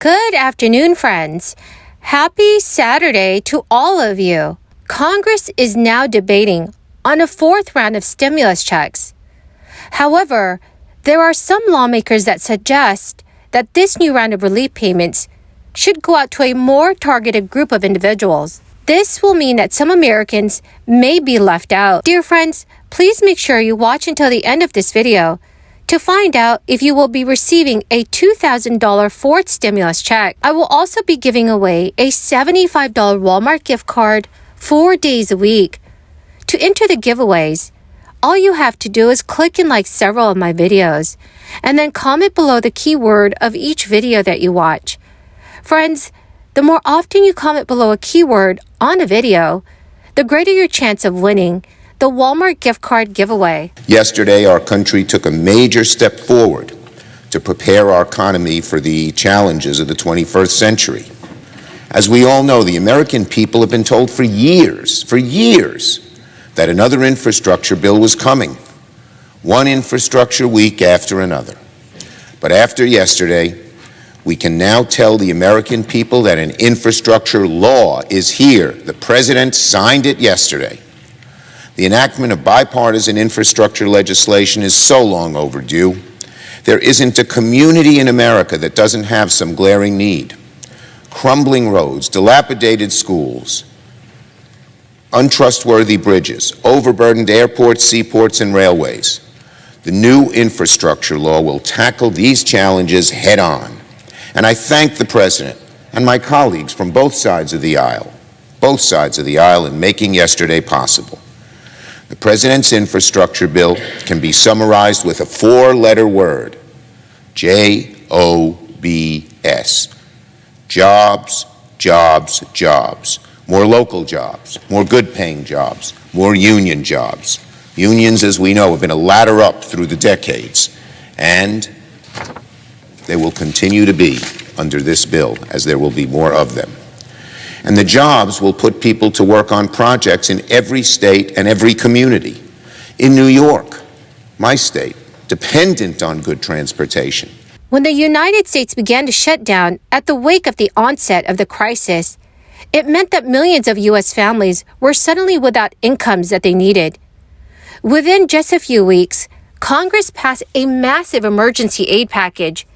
Good afternoon, friends. Happy Saturday to all of you. Congress is now debating on a fourth round of stimulus checks. However, there are some lawmakers that suggest that this new round of relief payments should go out to a more targeted group of individuals. This will mean that some Americans may be left out. Dear friends, please make sure you watch until the end of this video to find out if you will be receiving a $2,000 fourth stimulus check. I will also be giving away a $75 Walmart gift card 4 days a week. To enter the giveaways, all you have to do is click and like several of my videos, and then comment below the keyword of each video that you watch. Friends, the more often you comment below a keyword on a video, the greater your chance of winning the Walmart gift card giveaway. Yesterday, our country took a major step forward to prepare our economy for the challenges of the 21st century. As we all know, the American people have been told for years, that another infrastructure bill was coming, one infrastructure week after another. But after yesterday, we can now tell the American people that an infrastructure law is here. The President signed it yesterday. The enactment of bipartisan infrastructure legislation is so long overdue. There isn't a community in America that doesn't have some glaring need. Crumbling roads, dilapidated schools, untrustworthy bridges, overburdened airports, seaports, and railways. The new infrastructure law will tackle these challenges head on. And I thank the President and my colleagues from both sides of the aisle in making yesterday possible. The President's infrastructure bill can be summarized with a four-letter word: J-O-B-S. Jobs, jobs, jobs. More local jobs, more good-paying jobs, more union jobs. Unions, as we know, have been a ladder up through the decades, and they will continue to be under this bill, as there will be more of them. And the jobs will put people to work on projects in every state and every community. In New York, my state, dependent on good transportation. When the United States began to shut down at the wake of the onset of the crisis, it meant that millions of U.S. families were suddenly without incomes that they needed. Within just a few weeks, Congress passed a massive emergency aid package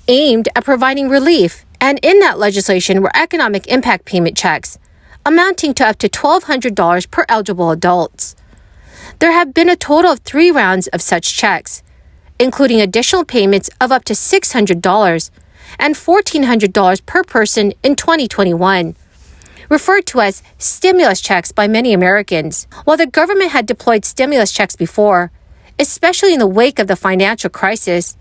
aimed at providing relief. And in that legislation were economic impact payment checks, amounting to up to $1,200 per eligible adults. There have been a total of 3 rounds of such checks, including additional payments of up to $600 and $1,400 per person in 2021, referred to as stimulus checks by many Americans. While the government had deployed stimulus checks before, especially in the wake of the financial crisis,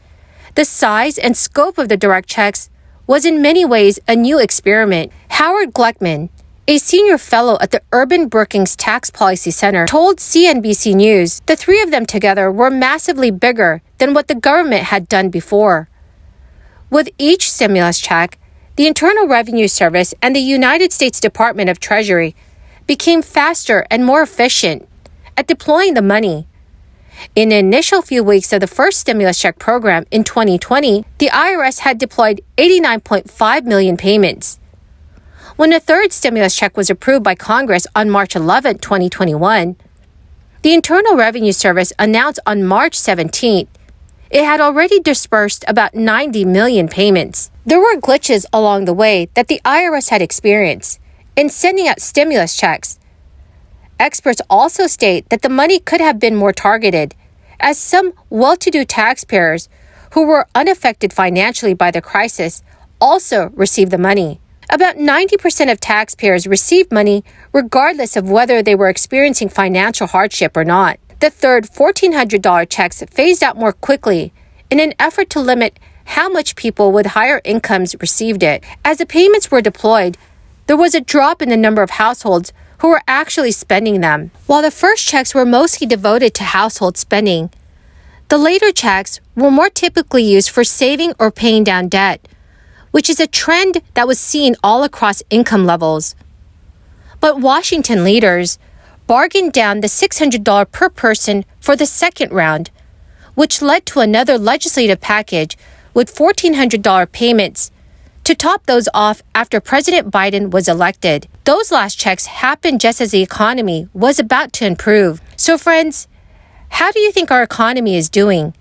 the size and scope of the direct checks was in many ways a new experiment. Howard Gleckman, a senior fellow at the Urban Brookings Tax Policy Center, told CNBC News the 3 of them together were massively bigger than what the government had done before. With each stimulus check, the Internal Revenue Service and the United States Department of Treasury became faster and more efficient at deploying the money. In the initial few weeks of the first stimulus check program in 2020, the IRS had deployed 89.5 million payments. When the third stimulus check was approved by Congress on March 11, 2021, the Internal Revenue Service announced on March 17th it had already disbursed about 90 million payments. There were glitches along the way that the IRS had experienced in sending out stimulus checks. Experts also state that the money could have been more targeted, as some well-to-do taxpayers who were unaffected financially by the crisis also received the money. About 90% of taxpayers received money regardless of whether they were experiencing financial hardship or not. The third $1,400 checks phased out more quickly in an effort to limit how much people with higher incomes received it. As the payments were deployed, there was a drop in the number of households who were actually spending them. While the first checks were mostly devoted to household spending, the later checks were more typically used for saving or paying down debt, which is a trend that was seen all across income levels. But Washington leaders bargained down the $600 per person for the second round, which led to another legislative package with $1,400 payments to top those off after President Biden was elected. Those last checks happened just as the economy was about to improve. So friends, how do you think our economy is doing?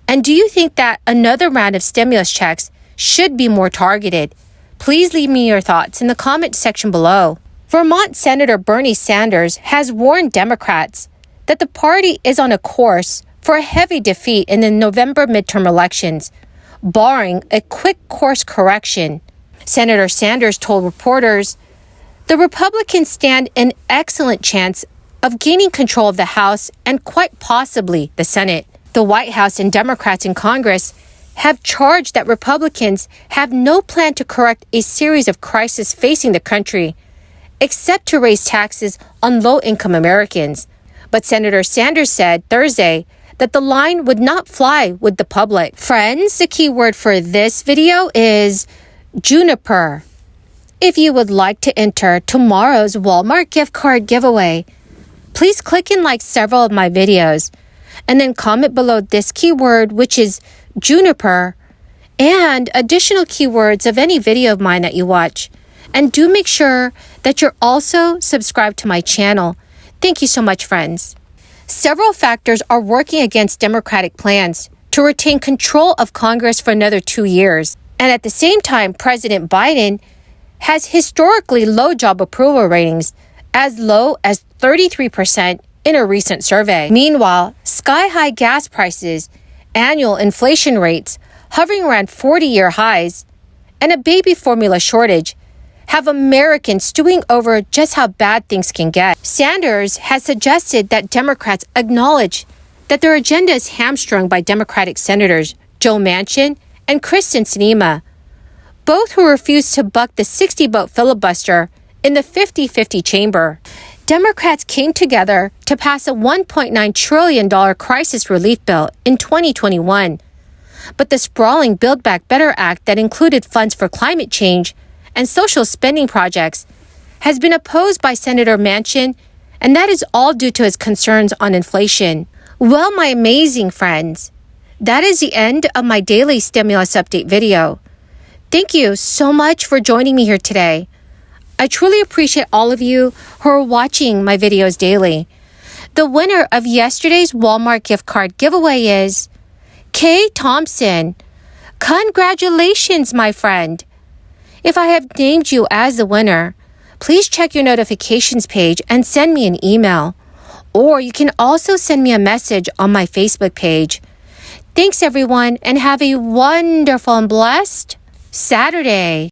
And do you think that another round of stimulus checks should be more targeted? Please leave me your thoughts in the comment section below. Vermont Senator Bernie Sanders has warned Democrats that the party is on a course for a heavy defeat in the November midterm elections, barring a quick course correction. Senator Sanders told reporters, "The Republicans stand an excellent chance of gaining control of the House and quite possibly the Senate." The White House and Democrats in Congress have charged that Republicans have no plan to correct a series of crises facing the country, except to raise taxes on low-income Americans. But Senator Sanders said Thursday that the line would not fly with the public. Friends, the key word for this video is juniper. If you would like to enter tomorrow's Walmart gift card giveaway, please click and like several of my videos, and then comment below this keyword, which is juniper, and additional keywords of any video of mine that you watch. And do make sure that you're also subscribed to my channel. Thank you so much, friends. Several factors are working against Democratic plans to retain control of Congress for another 2 years. And at the same time, President Biden has historically low job approval ratings, as low as 33% in a recent survey. Meanwhile, sky-high gas prices, annual inflation rates hovering around 40-year highs, and a baby formula shortage have Americans stewing over just how bad things can get. Sanders has suggested that Democrats acknowledge that their agenda is hamstrung by Democratic Senators Joe Manchin and Kyrsten Sinema, both who refused to buck the 60-vote filibuster in the 50-50 chamber. Democrats came together to pass a $1.9 trillion crisis relief bill in 2021. But the sprawling Build Back Better Act that included funds for climate change and social spending projects has been opposed by Senator Manchin, and that is all due to his concerns on inflation. Well, my amazing friends, that is the end of my daily stimulus update video. Thank you so much for joining me here today. I truly appreciate all of you who are watching my videos daily. The winner of yesterday's Walmart gift card giveaway is Kay Thompson. Congratulations, my friend. If I have named you as the winner, please check your notifications page and send me an email. Or you can also send me a message on my Facebook page. Thanks, everyone, and have a wonderful and blessed Saturday.